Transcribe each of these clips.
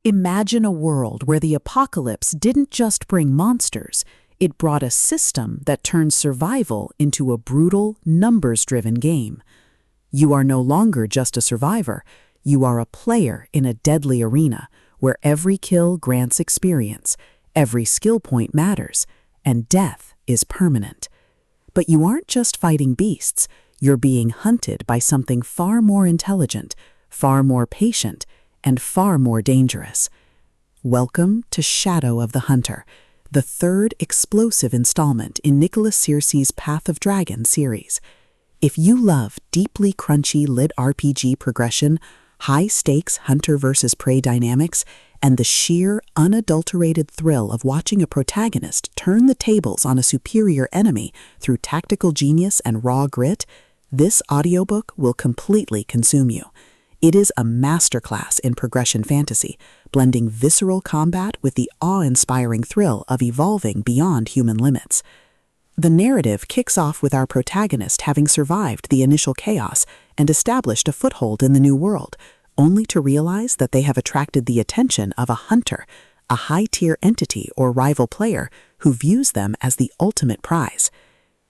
Imagine a world where the apocalypse didn't just bring monsters, it brought a system that turned survival into a brutal, numbers-driven game. You are no longer just a survivor, you are a player in a deadly arena where every kill grants experience, every skill point matters, and death is permanent. But you aren't just fighting beasts, you're being hunted by something far more intelligent, far more patient, and far more dangerous. Welcome to Shadow of the Hunter, the third explosive installment in Nicholas Searcy's Path of Dragon series. If you love deeply crunchy LitRPG progression, high-stakes hunter versus prey dynamics, and the sheer, unadulterated thrill of watching a protagonist turn the tables on a superior enemy through tactical genius and raw grit, this audiobook will completely consume you. It is a masterclass in progression fantasy, blending visceral combat with the awe-inspiring thrill of evolving beyond human limits. The narrative kicks off with our protagonist having survived the initial chaos and established a foothold in the new world, only to realize that they have attracted the attention of a hunter, a high-tier entity or rival player who views them as the ultimate prize.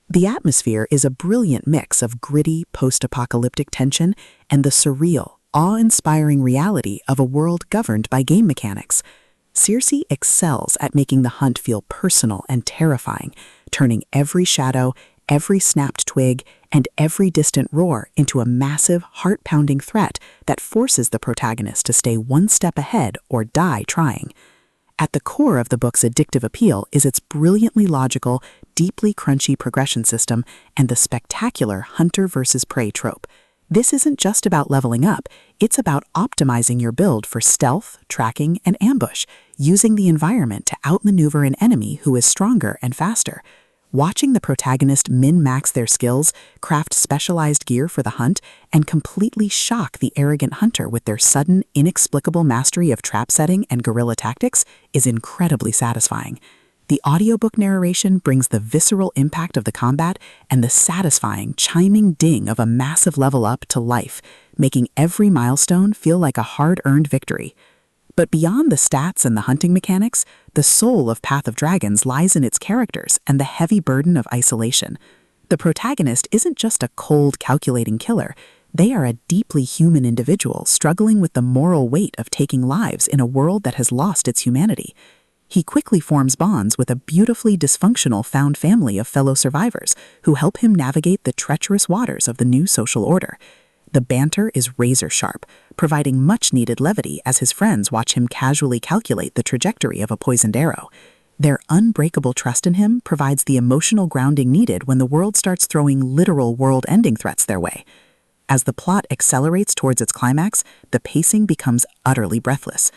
The atmosphere is a brilliant mix of gritty, post-apocalyptic tension and the surreal, awe-inspiring reality of a world governed by game mechanics. Searcy excels at making the hunt feel personal and terrifying, turning every shadow, every snapped twig, and every distant roar into a massive, heart-pounding threat that forces the protagonist to stay one step ahead or die trying. At the core of the book's addictive appeal is its brilliantly logical, deeply crunchy progression system and the spectacular hunter versus prey trope. This isn't just about leveling up, it's about optimizing your build for stealth, tracking, and ambush, using the environment to outmaneuver an enemy who is stronger and faster. Watching the protagonist min-max their skills, craft specialized gear for the hunt, and completely shock the arrogant hunter with their sudden, inexplicable mastery of trap setting and guerrilla tactics is incredibly satisfying. The audiobook narration brings the visceral impact of the combat and the satisfying, chiming ding of a massive level up to life, making every milestone feel like a hard-earned victory. But beyond the stats and the hunting mechanics, the soul of Path of Dragons lies in its characters and the heavy burden of isolation. The protagonist isn't just a cold, calculating killer. They are a deeply human individual struggling with the moral weight of taking lives in a world that has lost its humanity. He quickly forms bonds with a beautifully dysfunctional found family of fellow survivors who help him navigate the treacherous waters of the new social order. The banter is razor-sharp, providing much-needed levity as his friends watch him casually calculate the trajectory of a poisoned arrow. Their unbreakable trust in him provides the emotional grounding needed when the world starts throwing literal world-ending threats their way. As the plot accelerates towards its climax, the pacing becomes utterly breathless.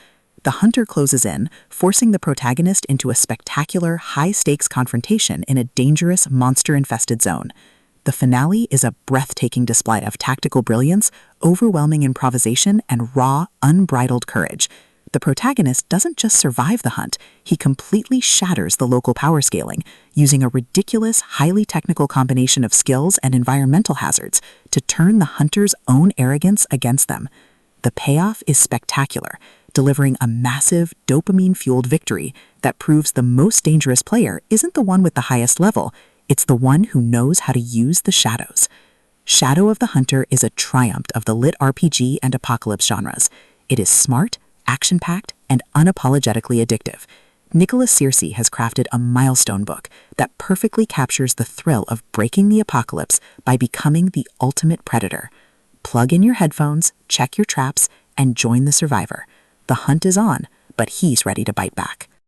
The hunter closes in, forcing the protagonist into a spectacular, high-stakes confrontation in a dangerous, monster-infested zone. The finale is a breathtaking display of tactical brilliance, overwhelming improvisation, and raw, unbridled courage. The protagonist doesn't just survive the hunt, he completely shatters the local power scaling, using a ridiculous, highly technical combination of skills and environmental hazards to turn the hunter's own arrogance against them. The payoff is spectacular, delivering a massive, dopamine-fueled victory that proves the most dangerous player isn't the one with the highest level, it's the one who knows how to use the shadows. Shadow of the Hunter is a triumph of the LitRPG and apocalypse genres. It is smart, action-packed, and unapologetically addictive. Nicholas Searcy has crafted a milestone book that perfectly captures the thrill of breaking the apocalypse by becoming the ultimate predator. Plug in your headphones, check your traps, and join the survivor. The hunt is on, but he's ready to bite back.